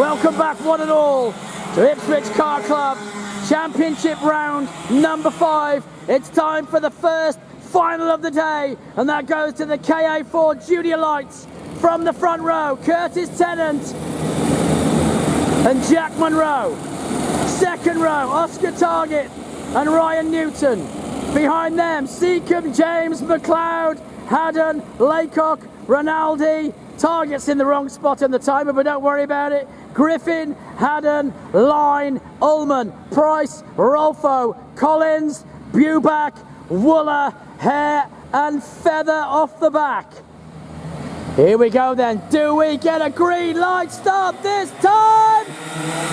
Welcome back one and all to Ipswich Kart Club Championship round number 5. It's time for the first final of the day, and that goes to the ka4 Junior Lights from the front row. Curtis Tennant and Jack Monroe. Second row, Oscar Target and Ryan Newton. Behind them, Seacombe, James, McLeod, Haddon, Laycock, Rinaldi. Target's in the wrong spot on the timer, but don't worry about it. Griffin, Haddon, Line, Ullman, Price, Rolfo, Collins, Buback, Wooler, Hare and Feather off the back. Here we go then. Do we get a green light start this time?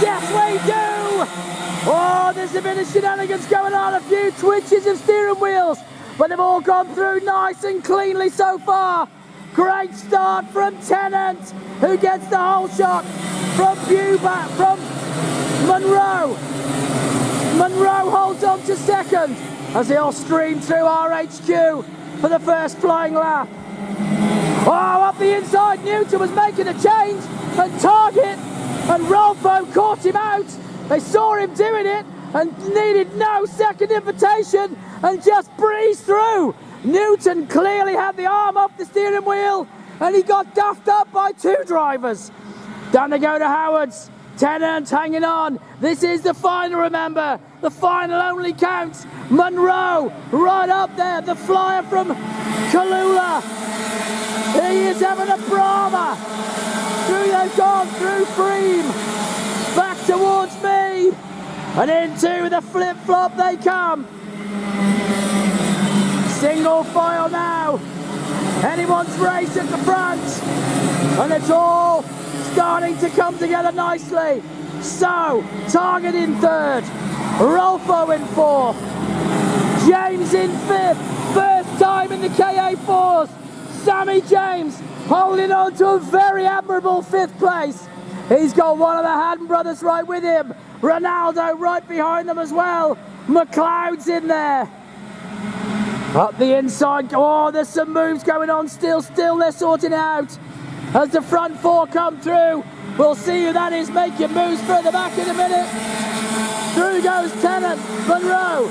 Yes, we do! Oh, there's a bit of shenanigans going on. A few twitches of steering wheels, but they've all gone through nice and cleanly so far. Great start from Tennant, who gets the whole shot from Buback, from Monroe. Monroe holds on to second as they all stream through RHQ for the first flying lap. Oh, up the inside, Newton was making a change, and Target and Rolfo caught him out. They saw him doing it and needed no second invitation and just breezed through. Newton clearly had the arm off the steering wheel and he got duffed up by 2 drivers. Down they go to Howard's. Tennant hanging on. This is the final, remember. The final only counts. Monroe right up there. The flyer from Kalula. He is having a brava. Through they've gone, through Freem. Back towards me. And into the flip-flop they come. Single file now. Anyone's race at the front. And it's all starting to come together nicely. So, Target in 3rd. Rolfo in 4th. James in 5th. First time in the ka4s. Sammy James holding on to a very admirable 5th place. He's got one of the Haddon brothers right with him. Ronaldo right behind them as well. McLeod's in there. Up the inside, oh, there's some moves going on still they're sorting out. As the front 4 come through, we'll see who that is making moves further back in a minute. Through goes Tennant, Monroe.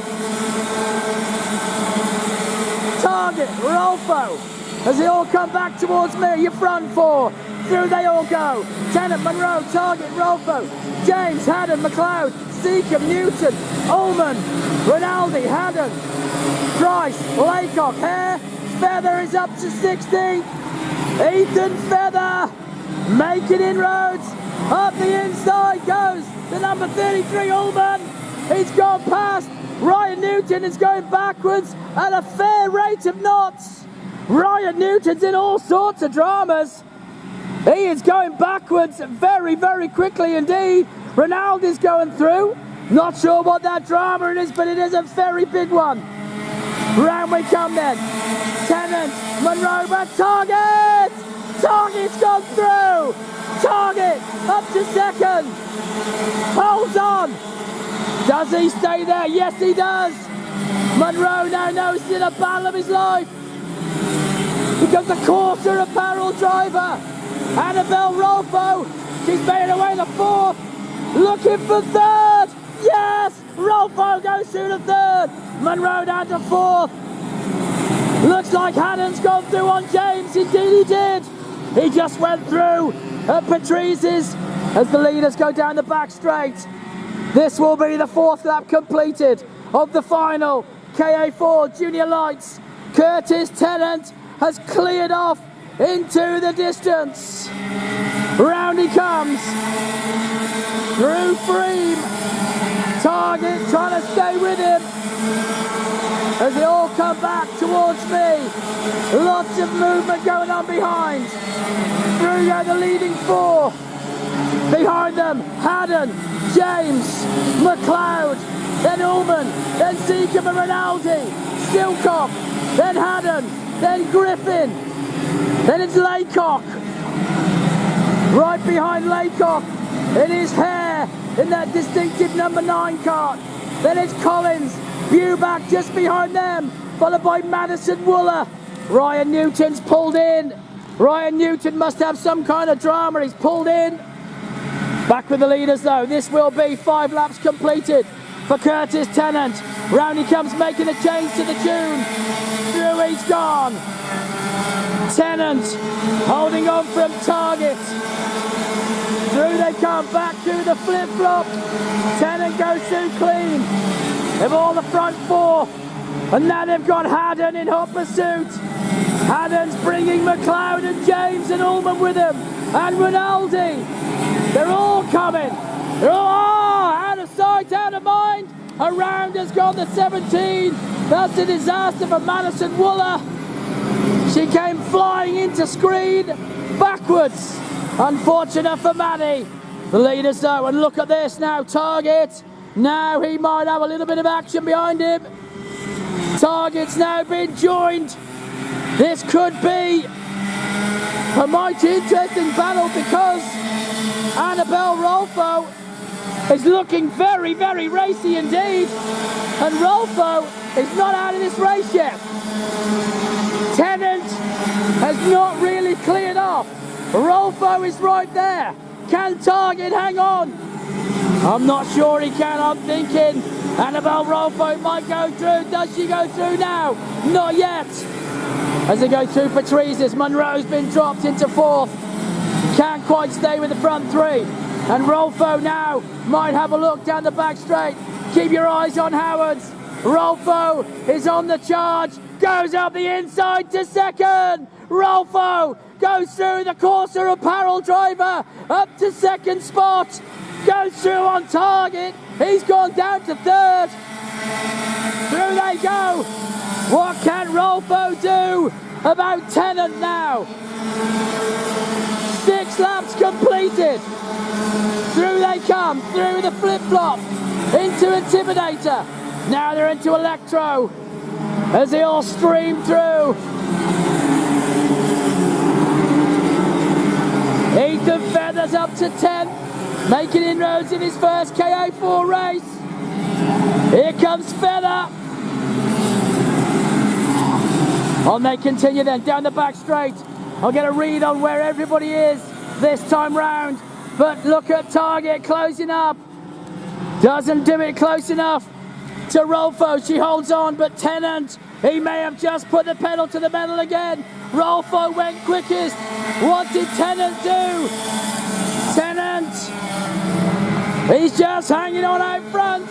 Target, Rolfo. As they all come back towards me, your front 4. Through they all go. Tennant, Monroe, Target, Rolfo. James, Haddon, McLeod, Seacombe, Newton, Ullman, Rinaldi, Haddon, Price, Laycock, Hare. Feather is up to 16th. Ethan Feather making inroads. Up the inside goes the number 33 Ullman. He's gone past. Ryan Newton is going backwards at a fair rate of knots. Ryan Newton's in all sorts of dramas. He is going backwards very, very quickly indeed. Ronaldo's going through. Not sure what that drama is, but it is a very big one. Round we come then. Tennant, Monroe, but Target! Target's gone through! Target up to 2nd. Holds on. Does he stay there? Yes, he does. Monroe now knows he's in a battle of his life. Becomes a ka4 apparel driver. Annabelle Rolfo. She's made away the 4th. Looking for 3rd. Yes! Rolfo goes through the 3rd. Monroe down to 4th. Looks like Haddon's gone through on James. Indeed he did. He just went through at Patrice's as the leaders go down the back straight. This will be the 4th lap completed of the final ka4 Junior Lights. Curtis Tennant has cleared off into the distance. Round he comes. Through Freem. Target trying to stay with him as they all come back towards me. Lots of movement going on behind. Through go the leading 4. Behind them, Haddon, James, McLeod, then Ullman, then Seacombe and Rinaldi, Silcock, then Haddon, then Griffin, then it's Laycock. Right behind Laycock, it is Hare in that distinctive number 9 kart. Then it's Collins, Buback just behind them, followed by Madison Wooler. Ryan Newton's pulled in. Ryan Newton must have some kind of drama. He's pulled in. Back with the leaders though. This will be 5 laps completed for Curtis Tennant. Round he comes, making a change to the tune. Through he's gone. Tennant holding on from target. Through they come, back to the flip-flop. Tennant goes through clean. They've all the front 4. And now they've got Haddon in hot pursuit. Haddon's bringing McLeod and James and Ullman with him. And Rinaldi. They're all coming. They're all out of sight, out of mind. Around has gone the 17. That's a disaster for Madison Wooler. She came flying into screen backwards. Unfortunate for Maddie. The leaders though, and look at this now, Target. Now he might have a little bit of action behind him. Target's now been joined. This could be a mighty interesting battle because Annabelle Rolfo is looking very, very racy indeed. And Rolfo is not out of this race yet. Tennant has not really cleared off. Rolfo is right there. Can Target hang on? I'm not sure he can. I'm thinking Annabelle Rolfo might go through. Does she go through now? Not yet. As they go through Patrice's, Monroe's been dropped into 4th. Can't quite stay with the front 3. And Rolfo now might have a look down the back straight. Keep your eyes on Howard's. Rolfo is on the charge. Goes up the inside to 2nd. Rolfo goes through the Corsa apparel driver up to 2nd spot. Goes through on Target. He's gone down to 3rd. Through they go. What can Rolfo do about Tennant now? 6 laps completed. Through they come, through the flip-flop, into Intimidator. Now they're into Electro as they all stream through. Ethan Feathers up to 10th, making inroads in his first ka4 race. Here comes Feather. On they continue then, down the back straight. I'll get a read on where everybody is this time round. But look at Target closing up. Doesn't do it close enough to Rolfo. She holds on, but Tennant, he may have just put the pedal to the metal again. Rolfo went quickest. What did Tennant do? Tennant, he's just hanging on out front.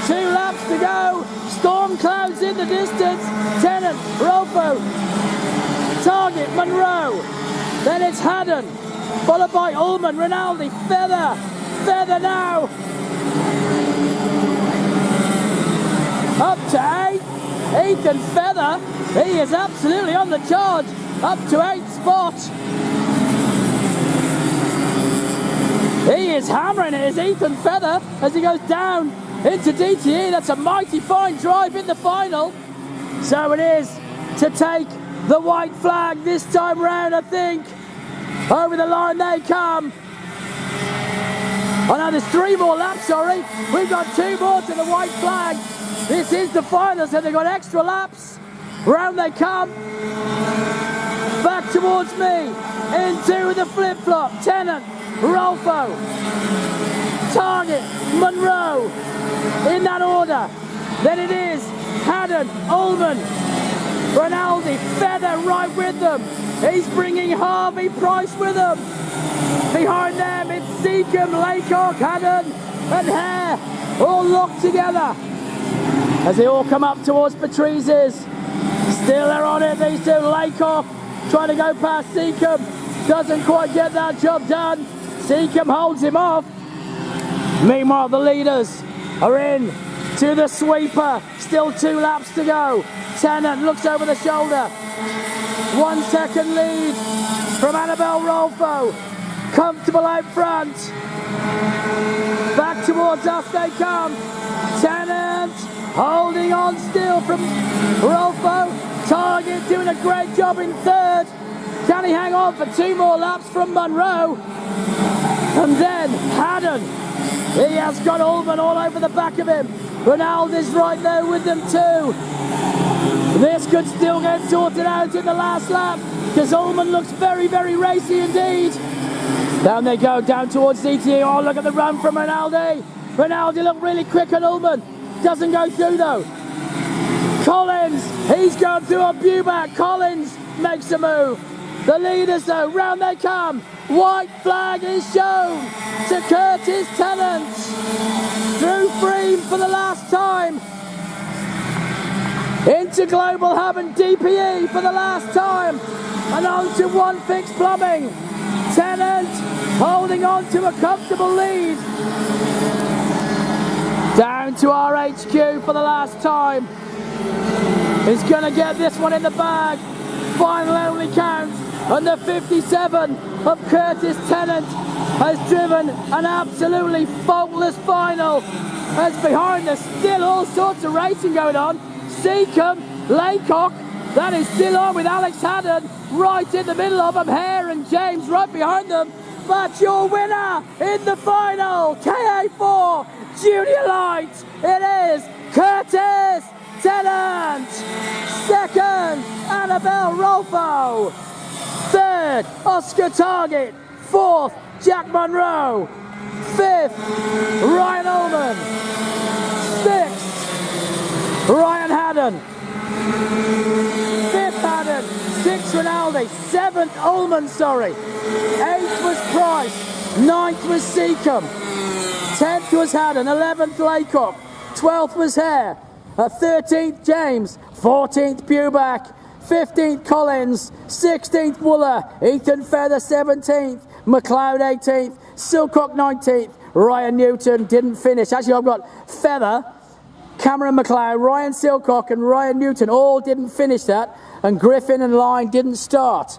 2 laps to go. Storm clouds in the distance. Tennant, Rolfo, Target, Monroe. Then it's Haddon, followed by Ullman, Rinaldi, Feather. Feather now. Up to 8th. Ethan Feather, he is absolutely on the charge. Up to 8th spot. He is hammering it, is Ethan Feather, as he goes down into DTE. That's a mighty fine drive in the final. So it is to take the white flag this time round, I think. Over the line they come. Oh no, there's 3 more laps, sorry. We've got 2 more to the white flag. This is the final, so they've got extra laps. Round they come. Back towards me. Into the flip-flop. Tennant, Rolfo, Target, Monroe. In that order. Then it is Haddon, Ullman, Rinaldi, Feather right with them. He's bringing Harvey Price with him. Behind them it's Seacombe, Laycock, Haddon and Hare all locked together as they all come up towards Patrice's. Still they're on it, these two. Laycock trying to go past Seacombe. Doesn't quite get that job done. Seacombe holds him off. Meanwhile the leaders are in to the sweeper. Still 2 laps to go. Tennant looks over the shoulder. 1 second lead from Annabelle Rolfo. Comfortable out front. Back towards us they come. Tennant holding on still from Rolfo. Target doing a great job in 3rd. Can he hang on for 2 more laps from Monroe? And then Haddon. He has got Ullman all over the back of him. Rinaldi's right there with them too. This could still get sorted out in the last lap because Ullman looks very, very racy indeed. Down they go, down towards DTE. Oh, look at the run from Rinaldi. Rinaldi looked really quick on Ullman. Doesn't go through though. Collins, he's going through on Buback. Collins makes a move. The leaders though, round they come. White flag is shown to Curtis Tennant. Through Freem for the last time. Into Global Hub and DPE for the last time. And on to One Fix Plumbing. Tennant holding on to a comfortable lead. Down to RHQ for the last time. He's going to get this one in the bag. Final only counts. And the 57 of Curtis Tennant has driven an absolutely faultless final. As behind there's still all sorts of racing going on. Seacombe, Laycock, that is still on with Alex Haddon right in the middle of them. Hare and James right behind them. But your winner in the final, ka4 Junior Light, it is Curtis Tennant. Second, Annabelle Rolfo. Third, Oscar Target. Fourth, Jack Monroe. Fifth, Ryan Ullman. Sixth, Ryan Haddon. Fifth Haddon. Sixth Rinaldi. Seventh Ullman, sorry. Eighth was Price. Ninth was Seacombe. 10th was Haddon. 11th Laycock. 12th was Hare. 13th James. 14th Buback. 15th Collins, 16th Wooler, Ethan Feather 17th, McLeod 18th, Silcock 19th, Ryan Newton didn't finish. Actually, I've got Feather, Cameron McLeod, Ryan Silcock and Ryan Newton all didn't finish that, and Griffin and Line didn't start.